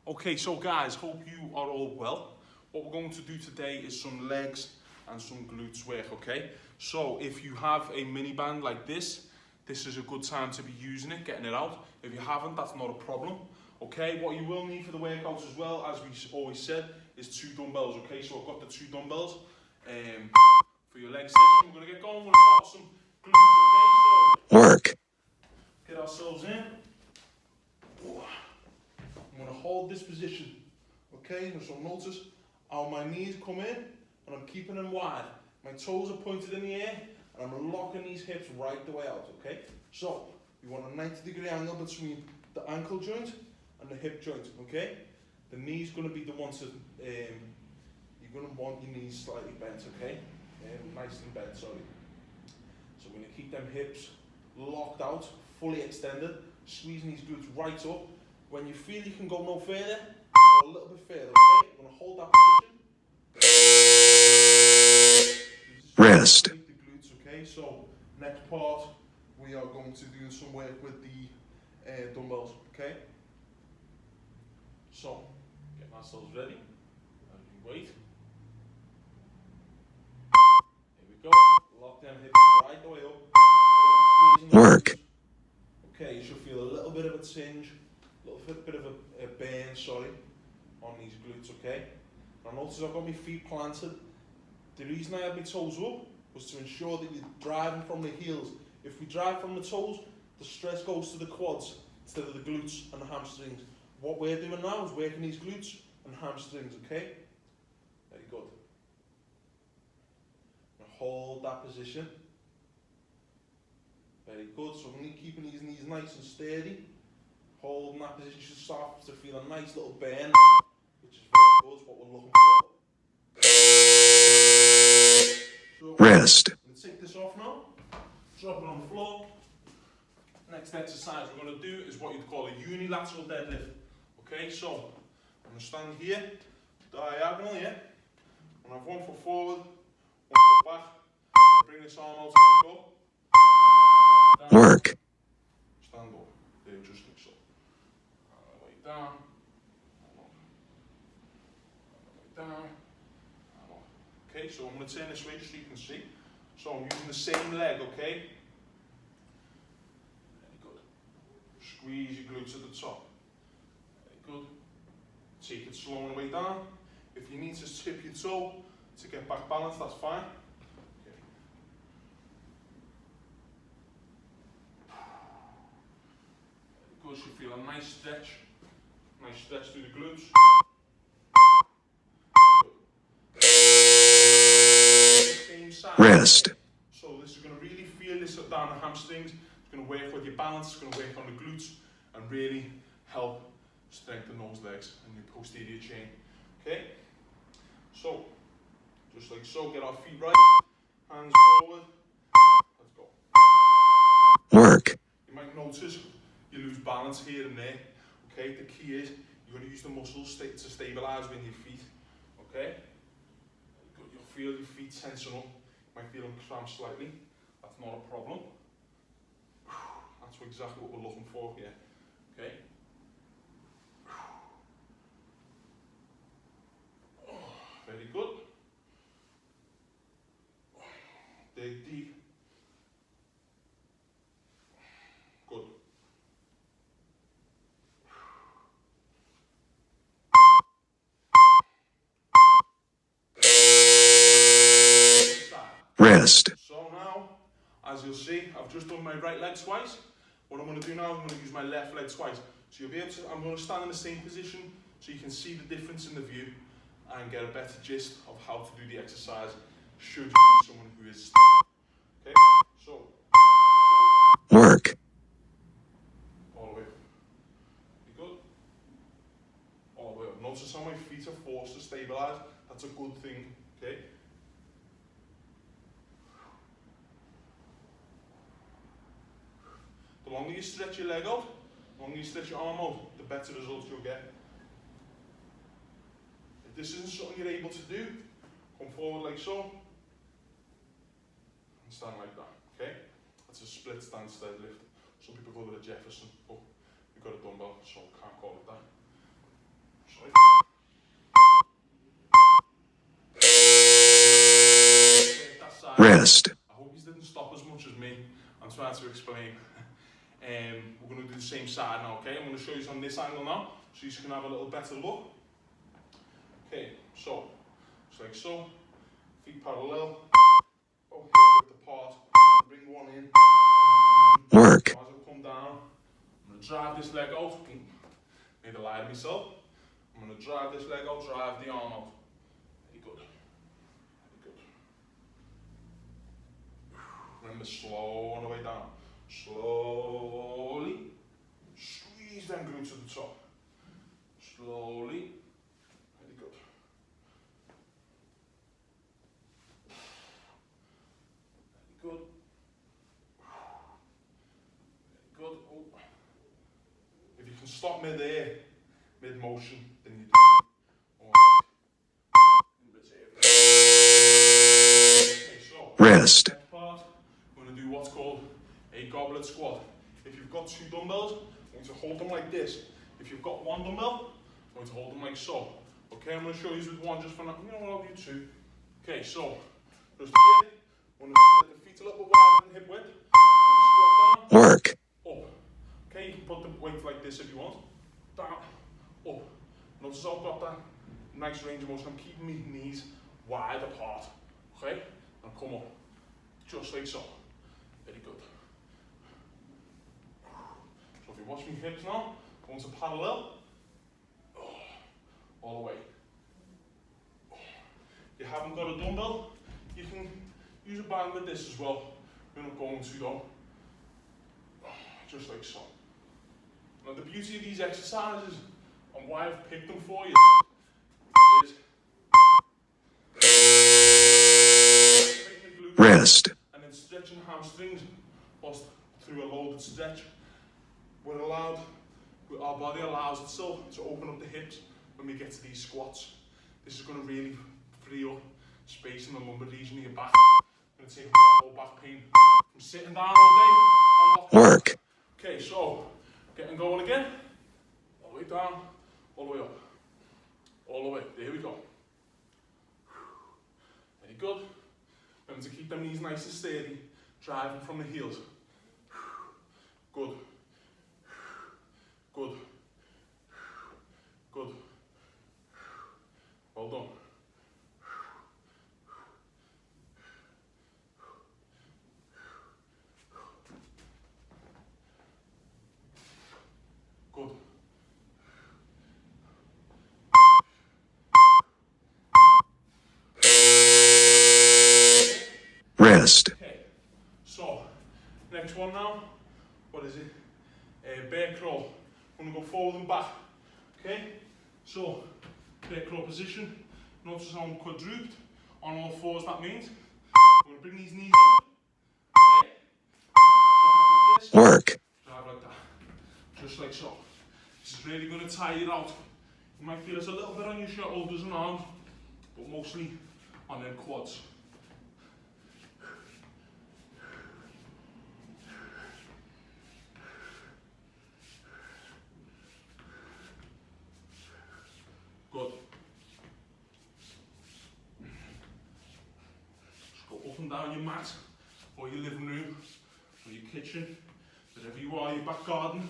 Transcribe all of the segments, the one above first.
Okay, so guys, hope you are all well. What we're going to do today is some legs and some glutes work, okay? So if you have a mini band like this is a good time to be using it, getting it out. If you haven't, that's not a problem, okay? What you will need for the workouts as well, as we always said, is 2 dumbbells, okay? So I've got the 2 dumbbells for your leg session. We're gonna get going, we're gonna start with some glutes, okay? So Work. Get ourselves in. I'm going to hold this position, okay? So notice how my knees come in and I'm keeping them wide. My toes are pointed in the air and I'm locking these hips right the way out, okay? So you want a 90-degree angle between the ankle joint and the hip joint, okay? The knee's going to be the one to, you're going to want your knees slightly bent, okay? Nicely bent, sorry. So we're going to keep them hips locked out, fully extended, squeezing these glutes right up. When you feel you can go no further, go a little bit further, okay? You're going to hold that position. Rest. The glutes, okay? So next part, we are going to do some work with the dumbbells, okay? So, getting ourselves ready. As we wait. Here we go. Lock them hips right the way up. Work. Okay, you should feel a little bit of a tinge, a little bit of a burn, sorry, on these glutes, okay? Now notice I've got my feet planted. The reason I had my toes up was to ensure that you're driving from the heels. If we drive from the toes, the stress goes to the quads instead of the glutes and the hamstrings. What we're doing now is working these glutes and hamstrings, okay? Very good. Now hold that position. Very good, so we're keeping these knees nice and sturdy. Holding that position, you should start to feel a nice little burn, which is very good, it's what we're looking for. So, Rest. I'm going to take this off now, drop it on the floor. Next exercise we're going to do is what you'd call a unilateral deadlift. Okay, so I'm going to stand here, diagonal, yeah? I'm going to have 1 foot forward, 1 foot back. Bring this arm out as I go. Work. Stand up, there, just like so. Way down, down, okay, so I'm going to turn this way just so you can see. So I'm using the same leg, okay? Very good. Squeeze your glutes at the top. Very good. Take it slow on the way down. If you need to tip your toe to get back balance, that's fine. Okay. Very good, you feel a nice stretch through the glutes. Rest. So this is going to really feel this down the hamstrings. It's going to work with your balance. It's going to work on the glutes and really help strengthen those legs and your posterior chain. Okay. So just like so, get our feet right, hands forward. Let's go. Work. You might notice you lose balance here and there. Okay. The key is you're going to use the muscles to stabilize with your feet. Okay. You'll feel your feet tensing up. You might feel them cramp slightly. That's not a problem. That's exactly what we're looking for here. Okay. Very good. Dig deep. Good. Rest. So now, as you'll see, I've just done my right leg twice. What I'm going to do now is I'm going to use my left leg twice. So you'll be able to, I'm going to stand in the same position so you can see the difference in the view and get a better gist of how to do the exercise should you be someone who is stiff. Okay, so Work. all the way up. You good? All the way up. Notice how my feet are forced to stabilize. That's a good thing. Okay. The longer you stretch your leg out, the longer you stretch your arm out, the better results you'll get. If this isn't something you're able to do, come forward like so, and stand like that, okay? That's a split stance deadlift. Some people call it a Jefferson, but we've got a dumbbell, so can't call it that. Rest. I hope you didn't stop as much as me. I'm trying to explain. We're going to do the same side now, okay? I'm going to show you on this angle now, so you can have a little better look. Okay, so, just like so, feet parallel, oh, hip width apart, bring one in, Work. as I come down, I'm going to drive this leg out, made a lie to myself, I'm going to drive this leg out, drive the arm out, very good, very good. Remember, slow on the way down, slowly, squeeze them glutes to the top, slowly, very good. Good. Good. Oh. If you can stop mid-air, mid-motion, then you do. Okay, so Rest. next part, we're going to do what's called a goblet squat. If you've got 2 dumbbells, I'm going to hold them like this. If you've got 1 dumbbell, I'm going to hold them like so. Okay, I'm going to show you with 1 just for now. You know what, I'll do 2. Okay, so just here. I'm going to split the feet a little bit wider than hip width. Squat down. Work. Up. Okay, you can put the weight like this if you want. Down. Up. Notice I've got that nice range of motion. I'm keeping my knees wide apart. Okay? And come up. Just like so. Very good. So if you watch my hips now, going to parallel. All the way. If you haven't got a dumbbell, you can use a band with this as well. We're not going to though. Just like so. Now the beauty of these exercises and why I've picked them for you is Rest. and then stretching hamstrings whilst through a loaded stretch. Our body allows itself to open up the hips when we get to these squats. This is going to really free up space in the lumbar region of your back. Going to take away that low back pain from sitting down all day. Work. Okay, so getting going again. All the way down, all the way up. All the way. There we go. Very good. Remember to keep them knees nice and steady, driving from the heels. Good. Good. Good. Well done. Good. Rest. Okay, so next one now. What is it? Bear crawl. I'm going to go forward and back. Okay, so bear crawl position. Notice how I'm quadruped on all fours. That means I'm going to bring these knees up. Okay, drive like this. Work. Drive like that. Just like so. This is really going to tire you out. You might feel it's a little bit on your shoulders and arms, but mostly on them quads. Good. Just go up and down your mat, or your living room, or your kitchen, wherever you are, your back garden.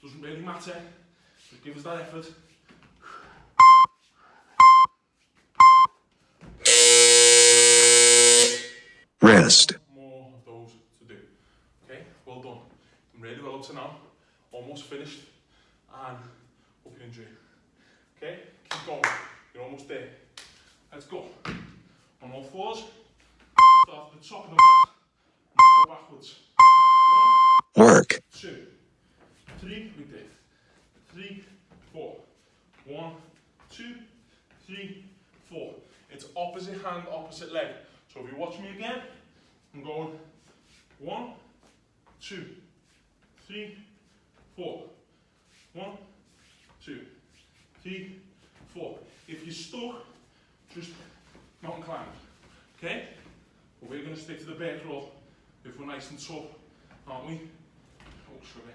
Doesn't really matter. Just give us that effort. Rest. More of those to do. Okay, well done. I'm really well up to now. Almost finished. And hope you enjoy. Okay, keep going. You're almost there. Let's go. On all fours. Start at the top of the mat. And go backwards. 1, Work. 2, 3, like this. 3, 4. 1, 2, 3, 4. It's opposite hand, opposite leg. So if you watch me again, I'm going 1, 2, 3, 4. 1, 2, 3, 4. If you're stuck, just mountain climb. Okay? But we're going to stick to the bear crawl if we're nice and tough, aren't we? Oh, sorry.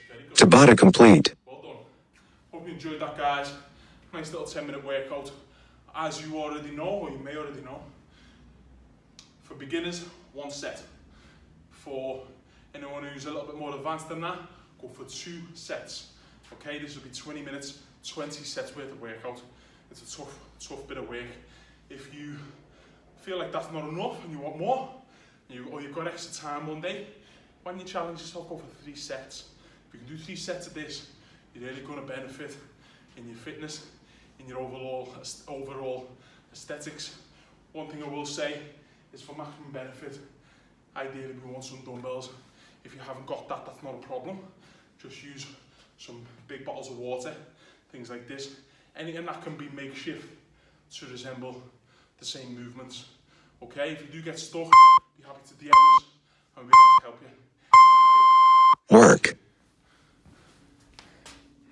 Very good. Tabata complete. Well done. Hope you enjoyed that, guys. Nice little 10-minute workout. As you already know, or you may already know, for beginners, 1 set. For anyone who's a little bit more advanced than that, go for 2 sets. Okay, this will be 20 minutes, 20 sets worth of workout. It's a tough bit of work. If you feel like that's not enough and you want more, or you've got extra time one day, why don't you challenge yourself, go for 3 sets. If you can do 3 sets of this, you're really going to benefit in your fitness, in your overall aesthetics. One thing I will say is for maximum benefit, ideally we want some dumbbells. If you haven't got that, that's not a problem. Just use some big bottles of water, things like this. Anything that can be makeshift to resemble the same movements. Okay, if you do get stuck, be happy to DM us and we'll be happy to help you. Work.